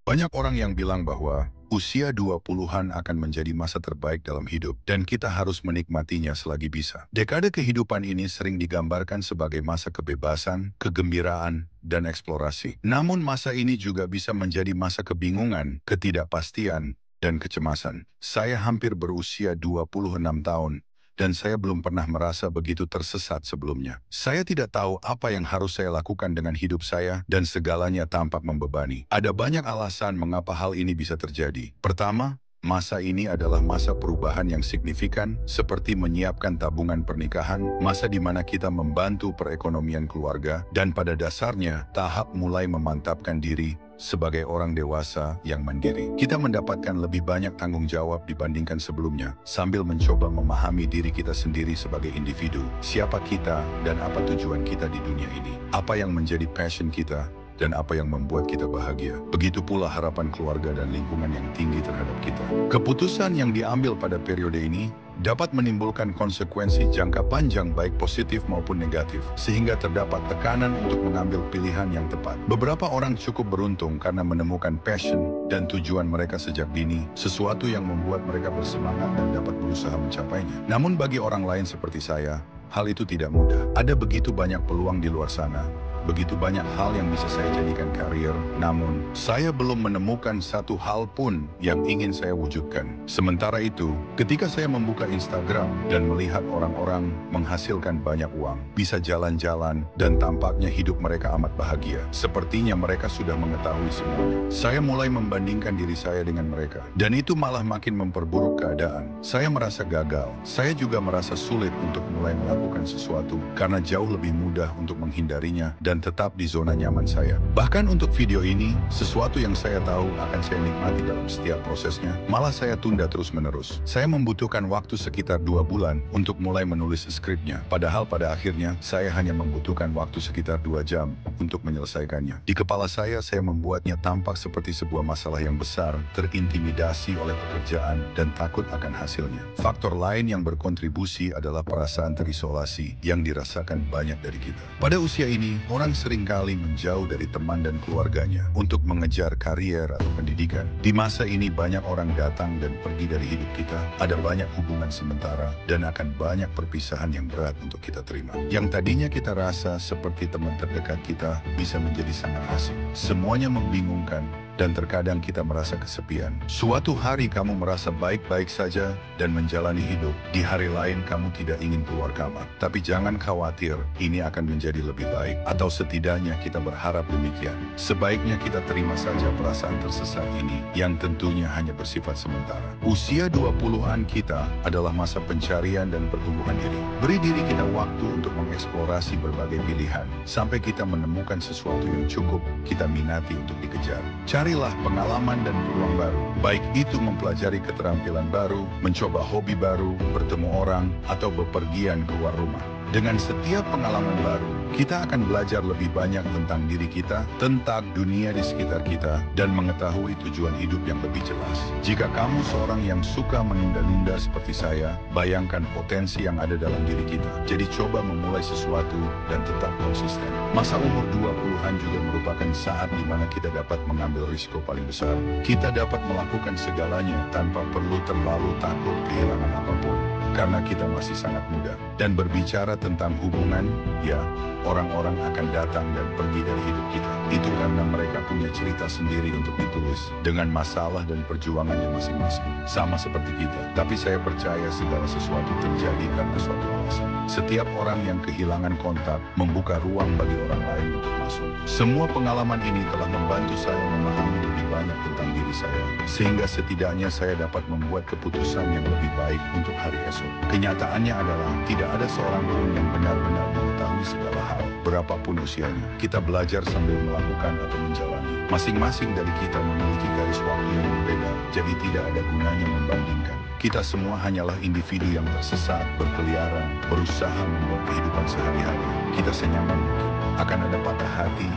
Banyak orang yang bilang bahwa usia 20-an akan menjadi masa terbaik dalam hidup dan kita harus menikmatinya selagi bisa. Dekade kehidupan ini sering digambarkan sebagai masa kebebasan, kegembiraan, dan eksplorasi. Namun masa ini juga bisa menjadi masa kebingungan, ketidakpastian, dan kecemasan. Saya hampir berusia 26 tahun dan saya belum pernah merasa begitu tersesat sebelumnya. Saya tidak tahu apa yang harus saya lakukan dengan hidup saya dan segalanya tampak membebani. Ada banyak alasan mengapa hal ini bisa terjadi. Pertama, masa ini adalah masa perubahan yang signifikan seperti menyiapkan tabungan pernikahan, masa di mana kita membantu perekonomian keluarga, dan pada dasarnya tahap mulai memantapkan diri sebagai orang dewasa yang mandiri. Kita mendapatkan lebih banyak tanggung jawab dibandingkan sebelumnya, sambil mencoba memahami diri kita sendiri sebagai individu. Siapa kita dan apa tujuan kita di dunia ini? Apa yang menjadi passion kita? Dan apa yang membuat kita bahagia. Begitu pula harapan keluarga dan lingkungan yang tinggi terhadap kita. Keputusan yang diambil pada periode ini dapat menimbulkan konsekuensi jangka panjang baik positif maupun negatif, sehingga terdapat tekanan untuk mengambil pilihan yang tepat. Beberapa orang cukup beruntung karena menemukan passion dan tujuan mereka sejak dini, sesuatu yang membuat mereka bersemangat dan dapat berusaha mencapainya. Namun bagi orang lain seperti saya, hal itu tidak mudah. Ada begitu banyak peluang di luar sana, begitu banyak hal yang bisa saya jadikan karir, namun saya belum menemukan satu hal pun yang ingin saya wujudkan. Sementara itu, ketika saya membuka Instagram dan melihat orang-orang menghasilkan banyak uang, bisa jalan-jalan, dan tampaknya hidup mereka amat bahagia, sepertinya mereka sudah mengetahui semuanya. Saya mulai membandingkan diri saya dengan mereka, dan itu malah makin memperburuk keadaan. Saya merasa gagal. Saya juga merasa sulit untuk mulai melakukan sesuatu, karena jauh lebih mudah untuk menghindarinya dan tetap di zona nyaman saya. Bahkan untuk video ini, sesuatu yang saya tahu akan saya nikmati dalam setiap prosesnya, malah saya tunda terus-menerus. Saya membutuhkan waktu sekitar 2 bulan untuk mulai menulis skripnya. Padahal pada akhirnya, saya hanya membutuhkan waktu sekitar 2 jam untuk menyelesaikannya. Di kepala saya membuatnya tampak seperti sebuah masalah yang besar, terintimidasi oleh pekerjaan, dan takut akan hasilnya. Faktor lain yang berkontribusi adalah perasaan terisolasi yang dirasakan banyak dari kita. Pada usia ini, orang seringkali menjauh dari teman dan keluarganya untuk mengejar karier atau pendidikan. Di masa ini banyak orang datang dan pergi dari hidup kita, ada banyak hubungan sementara, dan akan banyak perpisahan yang berat untuk kita terima. Yang tadinya kita rasa seperti teman terdekat kita bisa menjadi sangat asing. Semuanya membingungkan, dan terkadang kita merasa kesepian. Suatu hari kamu merasa baik-baik saja dan menjalani hidup. Di hari lain kamu tidak ingin keluar kamar. Tapi jangan khawatir, ini akan menjadi lebih baik. Atau setidaknya kita berharap demikian. Sebaiknya kita terima saja perasaan tersesat ini, yang tentunya hanya bersifat sementara. Usia 20-an kita adalah masa pencarian dan pertumbuhan diri. Beri diri kita waktu untuk mengeksplorasi berbagai pilihan, sampai kita menemukan sesuatu yang cukup kita minati untuk dikejar. Carilah pengalaman dan peluang baru, baik itu mempelajari keterampilan baru, mencoba hobi baru, bertemu orang, atau bepergian keluar rumah. Dengan setiap pengalaman baru, kita akan belajar lebih banyak tentang diri kita, tentang dunia di sekitar kita, dan mengetahui tujuan hidup yang lebih jelas. Jika kamu seorang yang suka menunda-nunda seperti saya, bayangkan potensi yang ada dalam diri kita. Jadi coba memulai sesuatu dan tetap konsisten. Masa umur 20-an juga merupakan saat di mana kita dapat mengambil risiko paling besar. Kita dapat melakukan segalanya tanpa perlu terlalu takut kehilangan apapun, karena kita masih sangat muda. Dan berbicara tentang hubungan, ya, orang-orang akan datang dan pergi dari hidup kita. Itu karena mereka punya cerita sendiri untuk ditulis, dengan masalah dan perjuangannya masing-masing. Sama seperti kita. Tapi saya percaya segala sesuatu terjadi karena suatu alasan. Setiap orang yang kehilangan kontak membuka ruang bagi orang lain untuk masuk. Semua pengalaman ini telah membantu saya memahami lebih banyak tentang diri saya, sehingga setidaknya saya dapat membuat keputusan yang lebih baik untuk hari esok. Kenyataannya adalah tidak ada seorang pun yang benar-benar mengetahui segala hal, berapapun usianya. Kita belajar sambil melakukan atau menjalani. Masing-masing dari kita memiliki garis waktu yang berbeda, jadi tidak ada gunanya membandingkan. Kita semua hanyalah individu yang tersesat, berkeliaran, berusaha membuat kehidupan sehari-hari kita senyaman mungkin. Akan ada patah hati,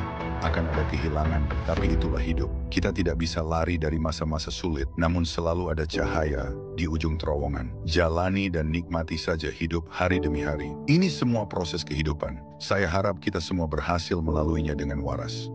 akan ada kehilangan, tapi itulah hidup. Kita tidak bisa lari dari masa-masa sulit, namun selalu ada cahaya di ujung terowongan. Jalani dan nikmati saja hidup hari demi hari. Ini semua proses kehidupan. Saya harap kita semua berhasil melaluinya dengan waras.